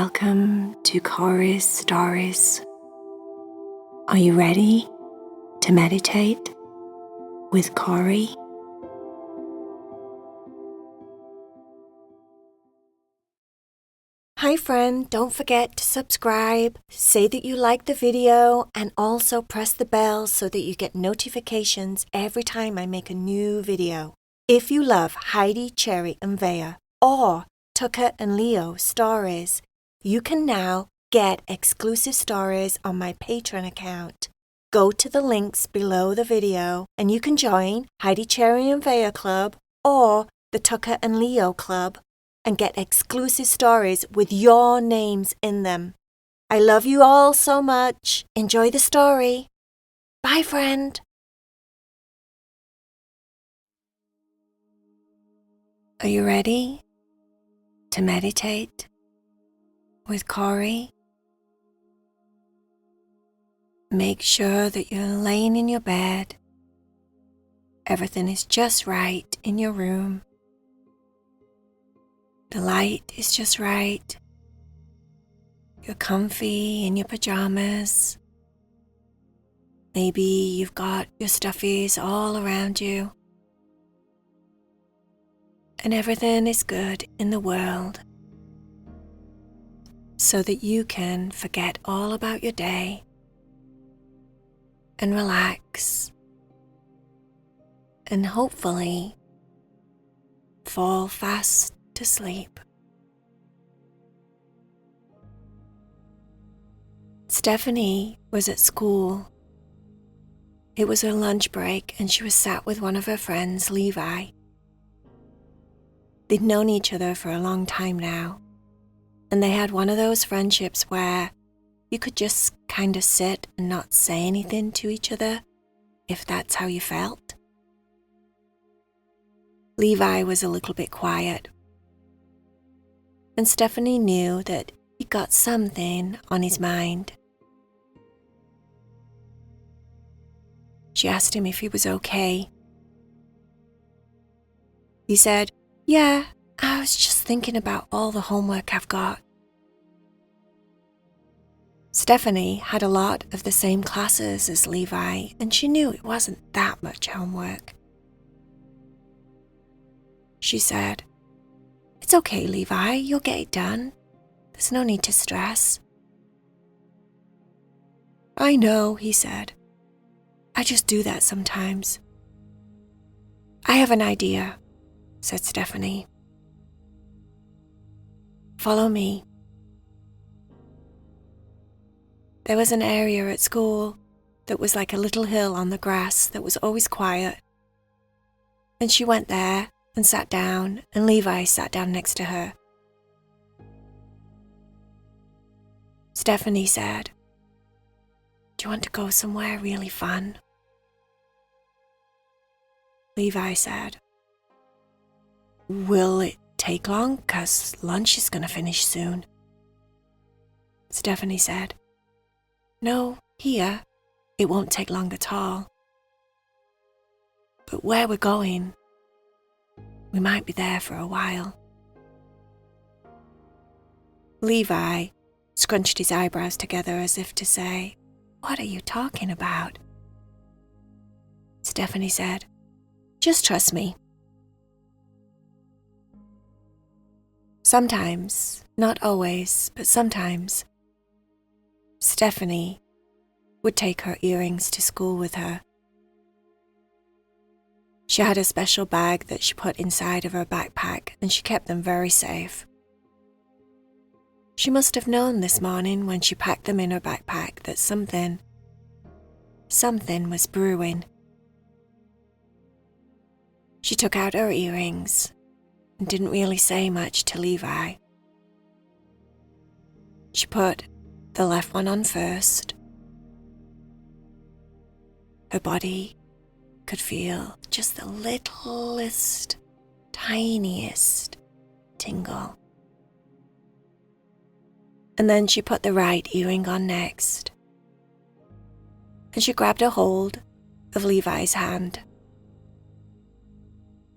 Welcome to Cory's Stories. Are you ready to meditate with Cory? Hi friend, don't forget to subscribe, say that you like the video, and also press the bell so that you get notifications every time I make a new video. If you love Heidi, Cherry, and VAYA, or Tucker and Leo stories, you can now get exclusive stories on my Patreon account. Go to the links below the video and you can join Heidi, Cherry, and VAYA Club or the Tucker and Leo Club and get exclusive stories with your names in them. I love you all so much. Enjoy the story. Bye, friend. Are you ready to meditate with Cory? Make sure that you're laying in your bed. Everything is just right in your room. The light is just right. You're comfy in your pajamas. Maybe you've got your stuffies all around you. And everything is good in the world so that you can forget all about your day and relax and hopefully fall fast to sleep. Stephany was at school. It was her lunch break and she was sat with one of her friends, Levi. They'd known each other for a long time now, and they had one of those friendships where you could just kind of sit and not say anything to each other if that's how you felt. Levi was a little bit quiet, and Stephany knew that he got something on his mind. She asked him if he was okay. He said, "Yeah, I was just thinking about all the homework I've got." Stephany had a lot of the same classes as Levi, and she knew it wasn't that much homework. She said, "It's okay, Levi, you'll get it done. There's no need to stress." "I know," he said. "I just do that sometimes." "I have an idea," said Stephany. "Follow me." There was an area at school that was like a little hill on the grass that was always quiet. And she went there and sat down, and Levi sat down next to her. Stephany said, "Do you want to go somewhere really fun?" Levi said, "Will it take long? 'Cause lunch is going to finish soon." Stephany said, "No, here, it won't take long at all. But where we're going, we might be there for a while." Levi scrunched his eyebrows together as if to say, "What are you talking about?" Stephany said, "Just trust me." Sometimes, not always, but sometimes, Stephany would take her earrings to school with her. She had a special bag that she put inside of her backpack, and she kept them very safe. She must have known this morning when she packed them in her backpack that something was brewing. She took out her earrings and didn't really say much to Levi. She put the left one on first. Her body could feel just the littlest, tiniest tingle. And then she put the right earring on next. And she grabbed a hold of Levi's hand.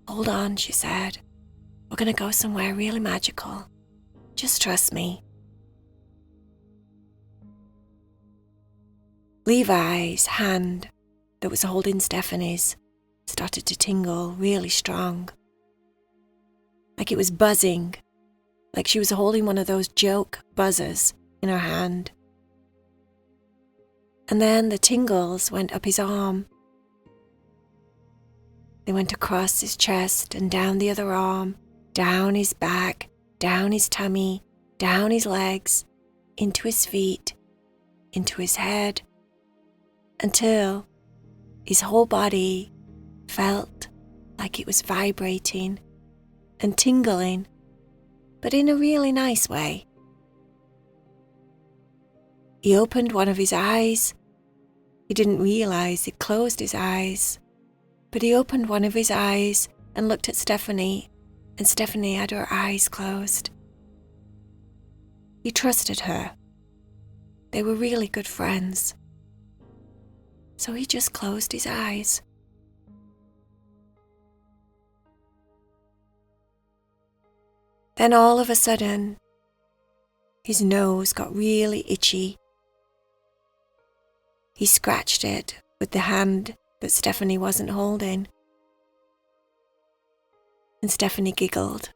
"Hold on," she said. "We're going to go somewhere really magical. Just trust me." Levi's hand that was holding Stephany's started to tingle really strong. Like it was buzzing, like she was holding one of those joke buzzers in her hand. And then the tingles went up his arm. They went across his chest and down the other arm, down his back, down his tummy, down his legs, into his feet, into his head, until his whole body felt like it was vibrating and tingling, but in a really nice way. He opened one of his eyes. He didn't realize he'd closed his eyes, but he opened one of his eyes and looked at Stephany, and Stephany had her eyes closed. He trusted her. They were really good friends. So he just closed his eyes. Then all of a sudden, his nose got really itchy. He scratched it with the hand that Stephany wasn't holding. And Stephany giggled.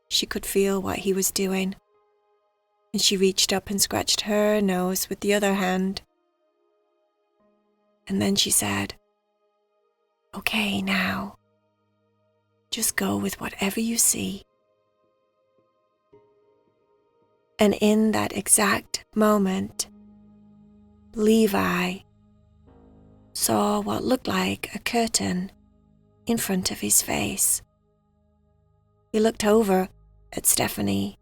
She could feel what he was doing. And she reached up and scratched her nose with the other hand. And then she said, "Okay, now, just go with whatever you see." And in that exact moment, Levi saw what looked like a curtain in front of his face. He looked over at Stephany.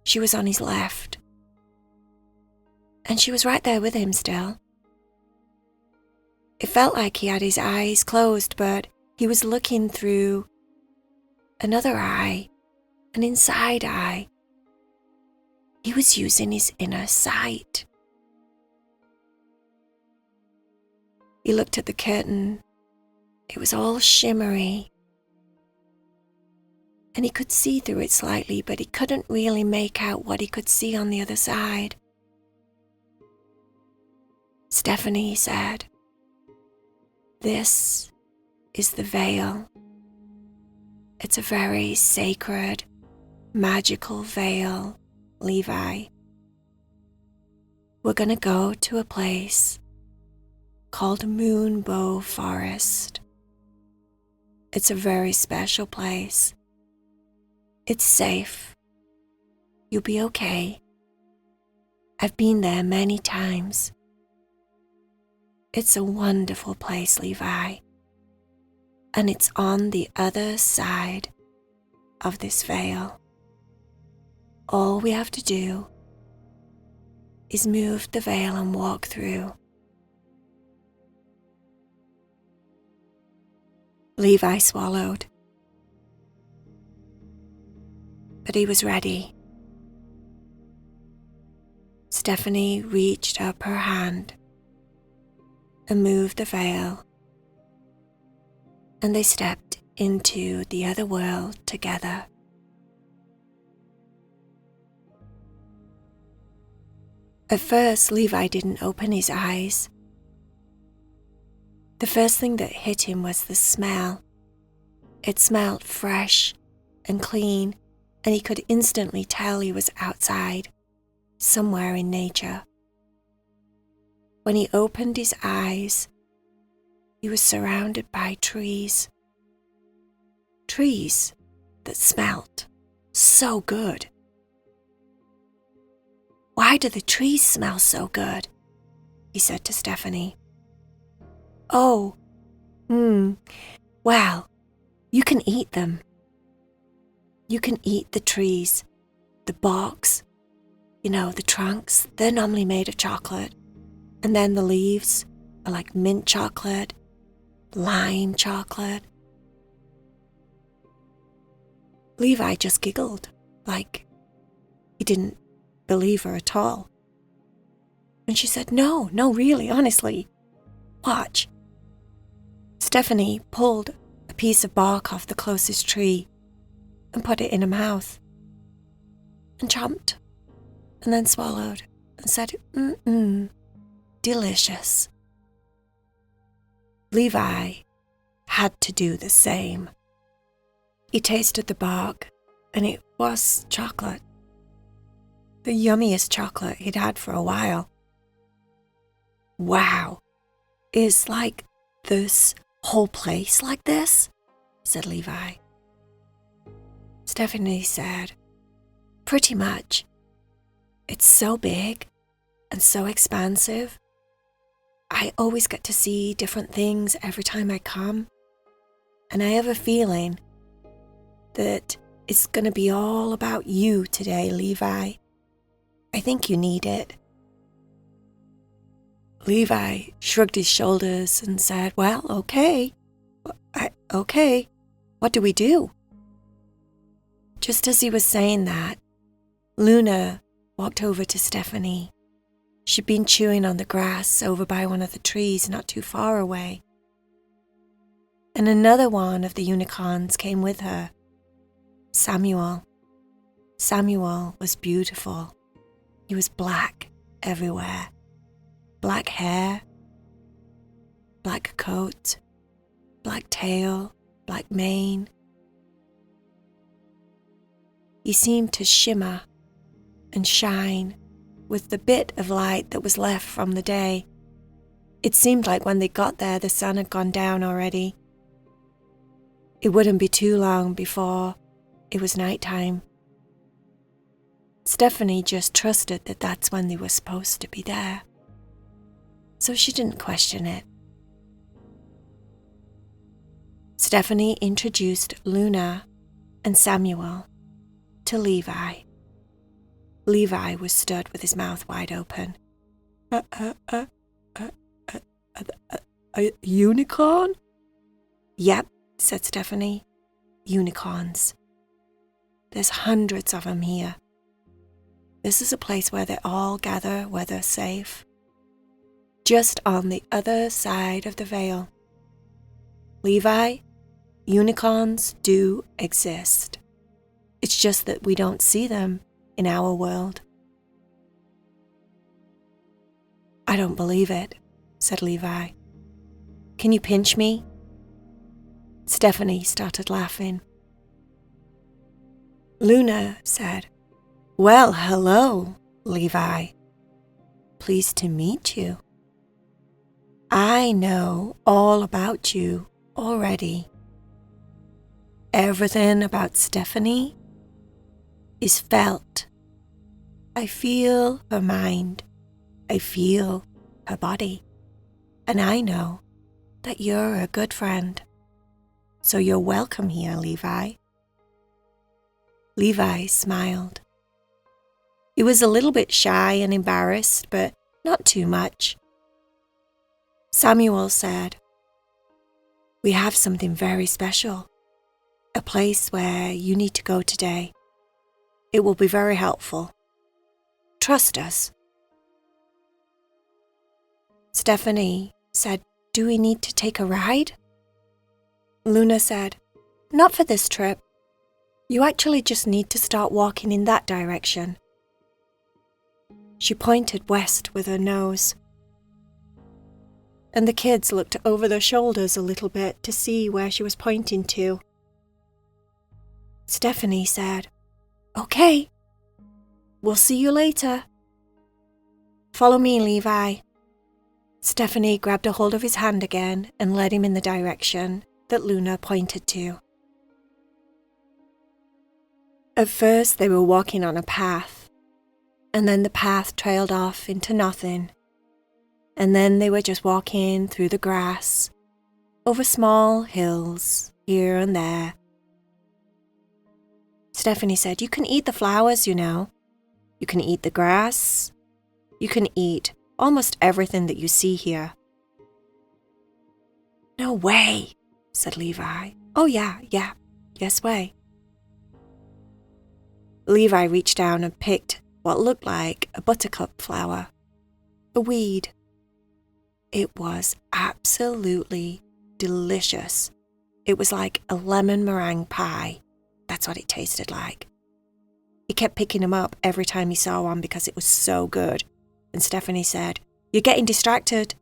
She was on his left. And she was right there with him still. It felt like he had his eyes closed, but he was looking through another eye, an inside eye. He was using his inner sight. He looked at the curtain. It was all shimmery. And he could see through it slightly, but he couldn't really make out what he could see on the other side. "Stephany," he said, "this is the veil. It's a very sacred, magical veil, Levi. We're going to go to a place called Moonbow Forest. It's a very special place. It's safe. You'll be okay. I've been there many times. It's a wonderful place, Levi. And it's on the other side of this veil. All we have to do is move the veil and walk through." Levi swallowed. But he was ready. Stephany reached up her hand and moved the veil, and they stepped into the other world together. At first, Levi didn't open his eyes. The first thing that hit him was the smell. It smelled fresh and clean, and he could instantly tell he was outside, somewhere in nature. When he opened his eyes, he was surrounded by trees. Trees that smelled so good. "Why do the trees smell so good?" he said to Stephany. "Oh, well, you can eat them. You can eat the trees, the barks, the trunks, they're normally made of chocolate. And then the leaves are like mint chocolate, lime chocolate." Levi just giggled, like he didn't believe her at all. And she said, No, really, honestly. Watch." Stephany pulled a piece of bark off the closest tree and put it in her mouth and chomped and then swallowed and said, "Do delicious. Levi had to do the same. He tasted the bark, and it was chocolate. The yummiest chocolate he'd had for a while. Wow, is like this whole place like this? Said Levi. Stephany said, pretty much. It's so big and so expansive. I always get to see different things every time I come. And I have a feeling that it's going to be all about you today, Levi. I think you need it. Levi shrugged his shoulders and said, well, okay. Okay. What do we do? Just as he was saying that, Luna walked over to Stephany. She'd been chewing on the grass over by one of the trees not too far away. And another one of the unicorns came with her. Samuel. Samuel was beautiful. He was black everywhere. Black hair, black coat, black tail, black mane. He seemed to shimmer and shine with the bit of light that was left from the day. It seemed like when they got there, the sun had gone down already. It wouldn't be too long before it was nighttime. Stephany just trusted that that's when they were supposed to be there. So she didn't question it. Stephany introduced Luna and Samuel to Levi. Levi was stood with his mouth wide open. A unicorn? Yep, said Stephany. Unicorns. There's hundreds of them here. This is a place where they all gather where they're safe. Just on the other side of the veil. Levi, unicorns do exist. It's just that we don't see them in our world. I don't believe it, said Levi. Can you pinch me? Stephany started laughing. Luna said, well, hello, Levi. Pleased to meet you. I know all about you already. Everything about Stephany is felt. I feel her mind. I feel her body. And I know that you're a good friend. So you're welcome here, Levi. Levi smiled. He was a little bit shy and embarrassed, but not too much. Samuel said, we have something very special. A place where you need to go today. It will be very helpful. Trust us. Stephany said, do we need to take a ride? Luna said, not for this trip. You actually just need to start walking in that direction. She pointed west with her nose. And the kids looked over their shoulders a little bit to see where she was pointing to. Stephany said, okay, we'll see you later. Follow me, Levi. Stephany grabbed a hold of his hand again and led him in the direction that Luna pointed to. At first they were walking on a path, and then the path trailed off into nothing, and then they were just walking through the grass, over small hills here and there. Stephany said, you can eat the flowers, you know. You can eat the grass. You can eat almost everything that you see here. No way, said Levi. Oh yeah, yes way. Levi reached down and picked what looked like a buttercup flower, a weed. It was absolutely delicious. It was like a lemon meringue pie. That's what it tasted like. He kept picking them up every time he saw one because it was so good. And Stephany said, You're getting distracted.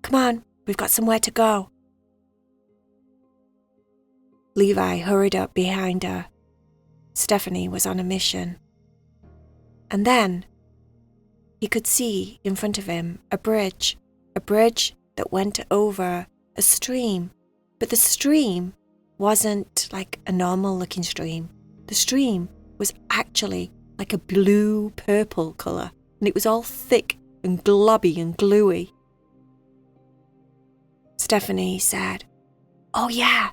Come on, we've got somewhere to go. Levi hurried up behind her. Stephany was on a mission. And then he could see in front of him a bridge that went over a stream. But the stream wasn't like a normal looking stream. The stream was actually like a blue-purple colour, and it was all thick and globby and gluey. Stephany said, "Oh yeah,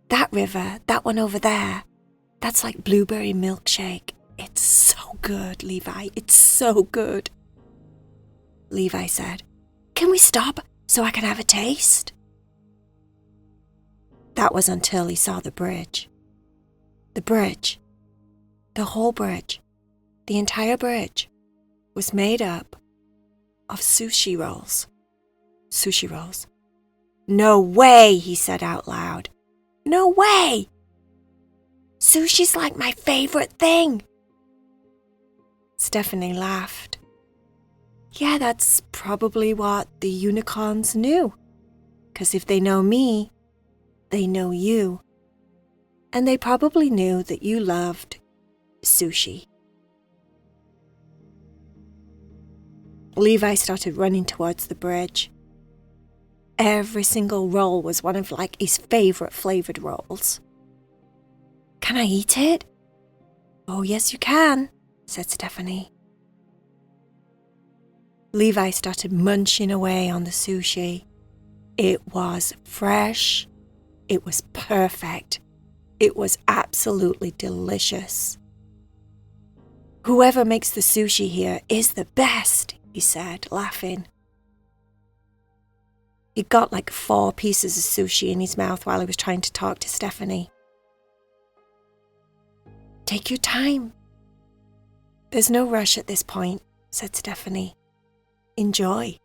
that river, that one over there, that's like blueberry milkshake. It's so good, Levi, it's so good." Levi said, "Can we stop so I can have a taste?" That was until he saw the bridge. The bridge, the whole bridge, the entire bridge, was made up of sushi rolls. Sushi rolls. "No way," he said out loud. "No way! Sushi's like my favorite thing." Stephany laughed. "Yeah, that's probably what the unicorns knew. 'Cause if they know me, they know you. And they probably knew that you loved sushi." Levi started running towards the bridge. Every single roll was one of like his favourite flavoured rolls. "Can I eat it?" "Oh yes you can," said Stephany. Levi started munching away on the sushi. It was fresh. It was perfect. It was absolutely delicious. "Whoever makes the sushi here is the best," he said, laughing. He got like 4 pieces of sushi in his mouth while he was trying to talk to Stephany. "Take your time. There's no rush at this point," said Stephany. "Enjoy."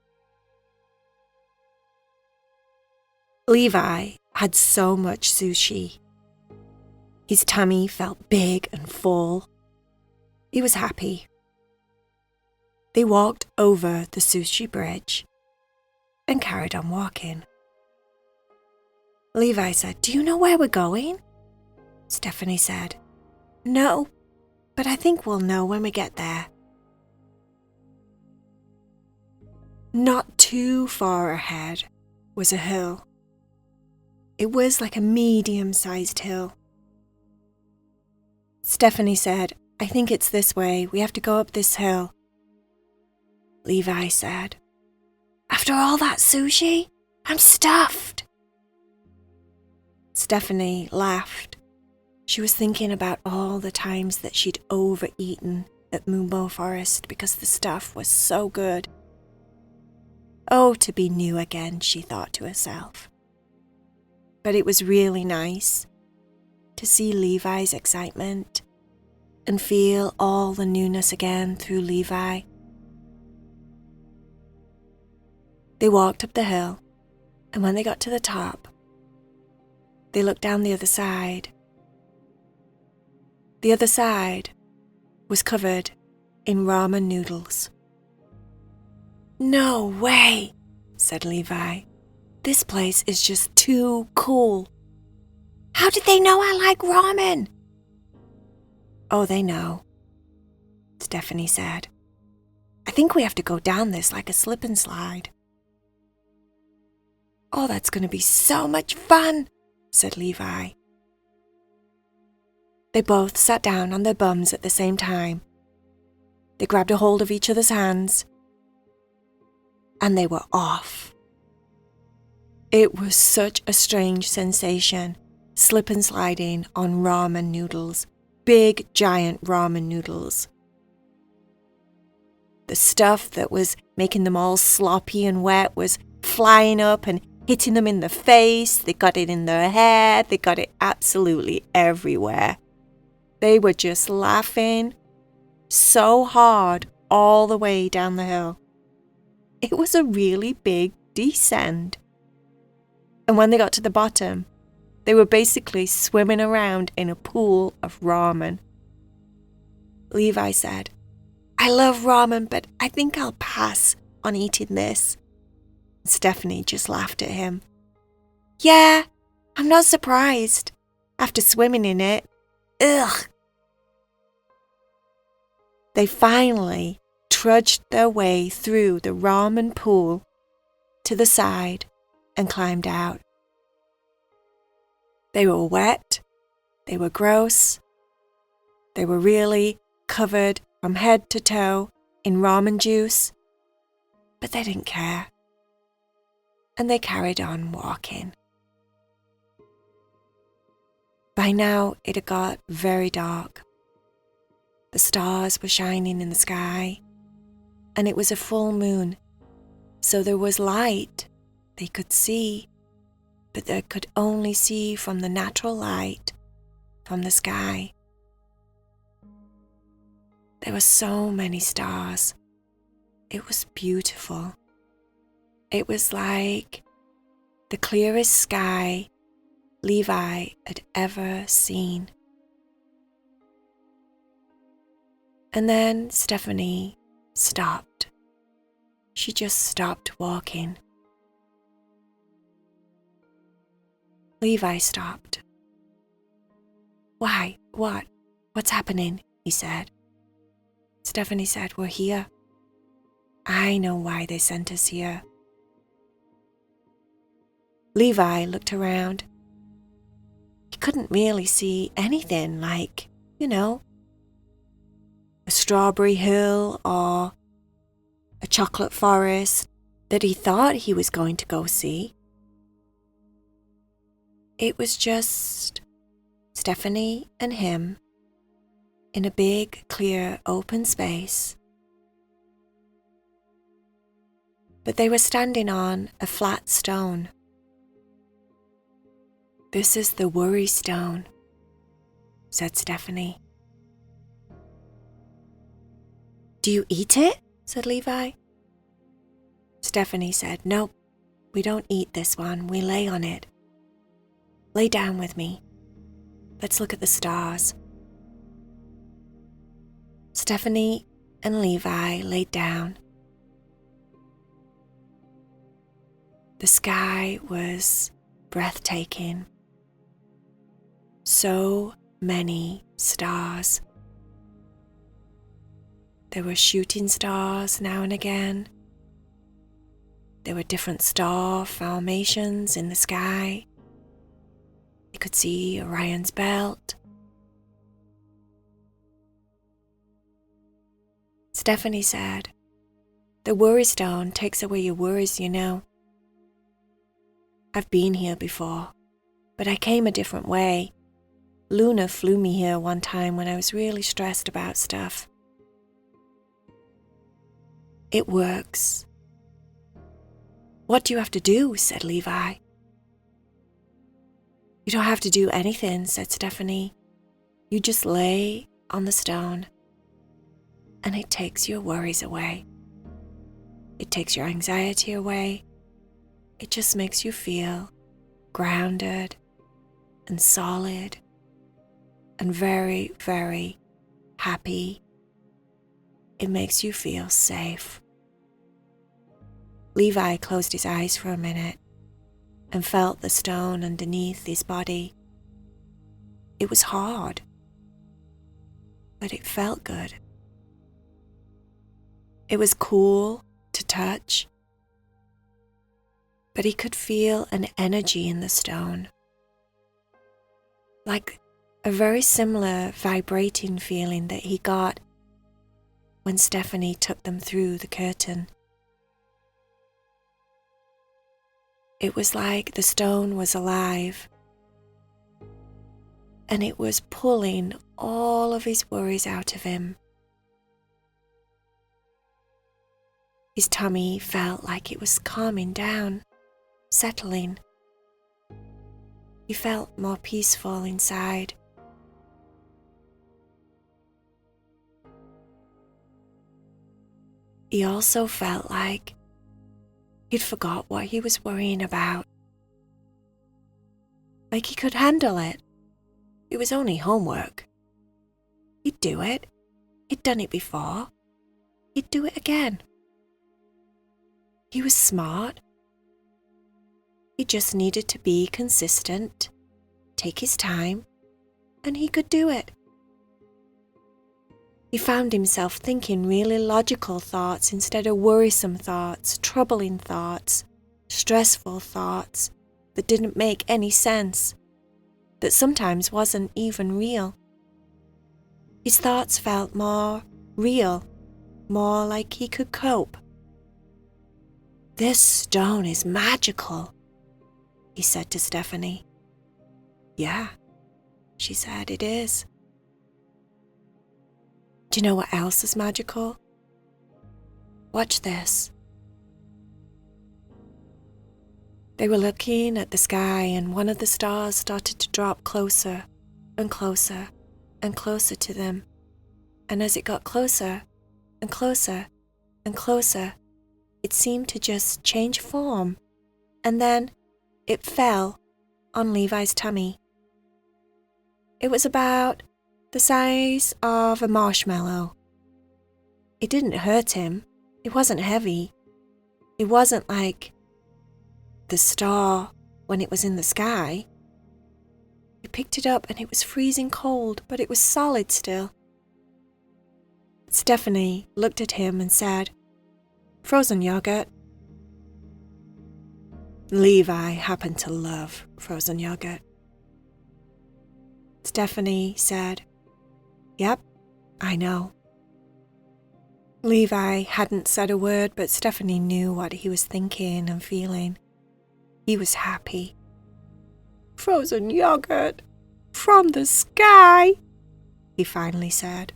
Levi had so much sushi. His tummy felt big and full. He was happy. They walked over the sushi bridge and carried on walking. Levi said, "Do you know where we're going?" Stephany said, "No, but I think we'll know when we get there." Not too far ahead was a hill. It was like a medium-sized hill. Stephany said, "I think it's this way. We have to go up this hill." Levi said, "After all that sushi, I'm stuffed." Stephany laughed. She was thinking about all the times that she'd overeaten at Moonbow Forest because the stuff was so good. Oh, to be new again, she thought to herself. But it was really nice to see Levi's excitement and feel all the newness again through Levi. They walked up the hill, and when they got to the top, they looked down the other side. The other side was covered in ramen noodles. "No way," said Levi. "This place is just too cool. How did they know I like ramen?" "Oh, they know," Stephany said. "I think we have to go down this like a slip and slide." "Oh, that's going to be so much fun," said Levi. They both sat down on their bums at the same time. They grabbed a hold of each other's hands, and they were off. It was such a strange sensation, slip and sliding on ramen noodles, big giant ramen noodles. The stuff that was making them all sloppy and wet was flying up and hitting them in the face. They got it in their hair. They got it absolutely everywhere. They were just laughing so hard all the way down the hill. It was a really big descent. And when they got to the bottom, they were basically swimming around in a pool of ramen. Levi said, "I love ramen, but I think I'll pass. on eating this?" Stephany just laughed at him. "Yeah, I'm not surprised. After swimming in it. Ugh." They finally trudged their way through the ramen pool to the side and climbed out. They were wet, they were gross, they were really covered from head to toe in ramen juice, but they didn't care, and they carried on walking. By now it had got very dark. The stars were shining in the sky, and it was a full moon, so there was light they could see, but they could only see from the natural light from the sky. There were so many stars. It was beautiful. It was like the clearest sky Levi had ever seen. And then Stephany stopped. She just stopped walking. Levi stopped. "Why? What? What's happening?" he said. Stephany said, "We're here. I know why they sent us here." Levi looked around. He couldn't really see anything like, a strawberry hill or a chocolate forest that he thought he was going to go see. It was just Stephany and him in a big, clear, open space. But they were standing on a flat stone. "This is the worry stone," said Stephany. "Do you eat it?" said Levi. Stephany said, "Nope, we don't eat this one, we lay on it. Lay down with me. Let's look at the stars." Stephany and Levi laid down. The sky was breathtaking. So many stars. There were shooting stars now and again. There were different star formations in the sky. You could see Orion's belt. Stephany said, "The worry stone takes away your worries, I've been here before, but I came a different way. Luna flew me here one time when I was really stressed about stuff. It works." "What do you have to do?" said Levi. "You don't have to do anything," said Stephany. "You just lay on the stone, and it takes your worries away. It takes your anxiety away. It just makes you feel grounded and solid and very, very happy. It makes you feel safe." Levi closed his eyes for a minute and felt the stone underneath his body. It was hard, but it felt good. It was cool to touch, but he could feel an energy in the stone, like a very similar vibrating feeling that he got when Stephany took them through the curtain. It was like the stone was alive, and it was pulling all of his worries out of him. His tummy felt like it was calming down, settling. He felt more peaceful inside. He also felt like he'd forgot what he was worrying about. Like he could handle it. It was only homework. He'd do it. He'd done it before. He'd do it again. He was smart. He just needed to be consistent, take his time, and he could do it. He found himself thinking really logical thoughts instead of worrisome thoughts, troubling thoughts, stressful thoughts that didn't make any sense, that sometimes wasn't even real. His thoughts felt more real, more like he could cope. "This stone is magical," he said to Stephany. "Yeah," she said, "it is." Do you know what else is magical? Watch this. They were looking at the sky, and one of the stars started to drop closer and closer and closer to them. And as it got closer and closer and closer, it seemed to just change form. And then it fell on Levi's tummy. It was about the size of a marshmallow. It didn't hurt him. It wasn't heavy. It wasn't like the star when it was in the sky. He picked it up and it was freezing cold, but it was solid still. Stephany looked at him and said, "Frozen yogurt." Levi happened to love frozen yogurt. Stephany said, "Yep, I know." Levi hadn't said a word, but Stephany knew what he was thinking and feeling. He was happy. "Frozen yogurt from the sky," he finally said.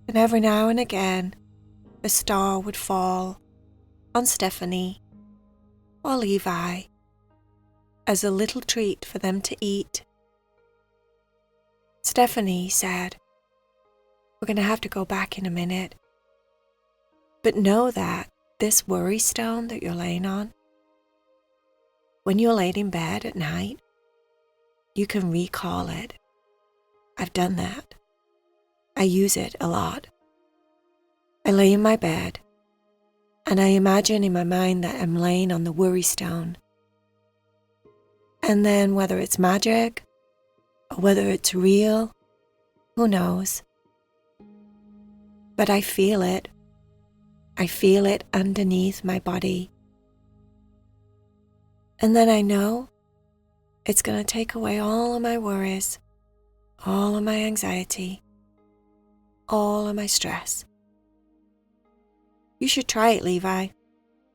And every now and again, a star would fall on Stephany or Levi as a little treat for them to eat. Stephany said, "We're going to have to go back in a minute. But know that this worry stone that you're laying on, when you're laid in bed at night, you can recall it. I've done that. I use it a lot. I lay in my bed, and I imagine in my mind that I'm laying on the worry stone. And then whether it's magic or whether it's real, who knows? But I feel it. I feel it underneath my body. And then I know it's going to take away all of my worries, all of my anxiety, all of my stress. You should try it, Levi.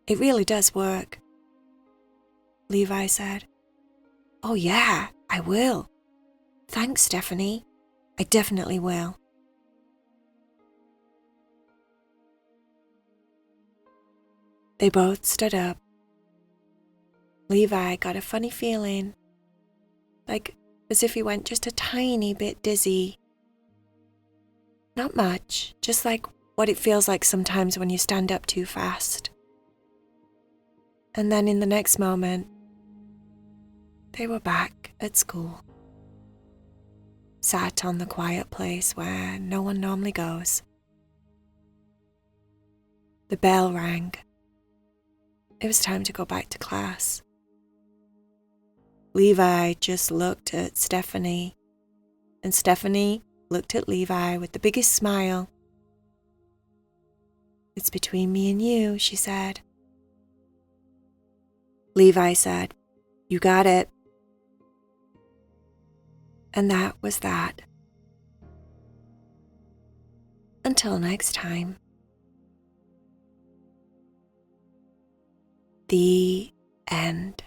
It really does work." Levi said, "Oh yeah, I will. Thanks, Stephany. I definitely will." They both stood up. Levi got a funny feeling, like as if he went just a tiny bit dizzy. Not much, just like what it feels like sometimes when you stand up too fast. And then in the next moment, they were back at school, sat on the quiet place where no one normally goes. The bell rang. It was time to go back to class. Levi just looked at Stephany, and Stephany looked at Levi with the biggest smile. "It's between me and you," she said. Levi said, "You got it." And that was that. Until next time. The end.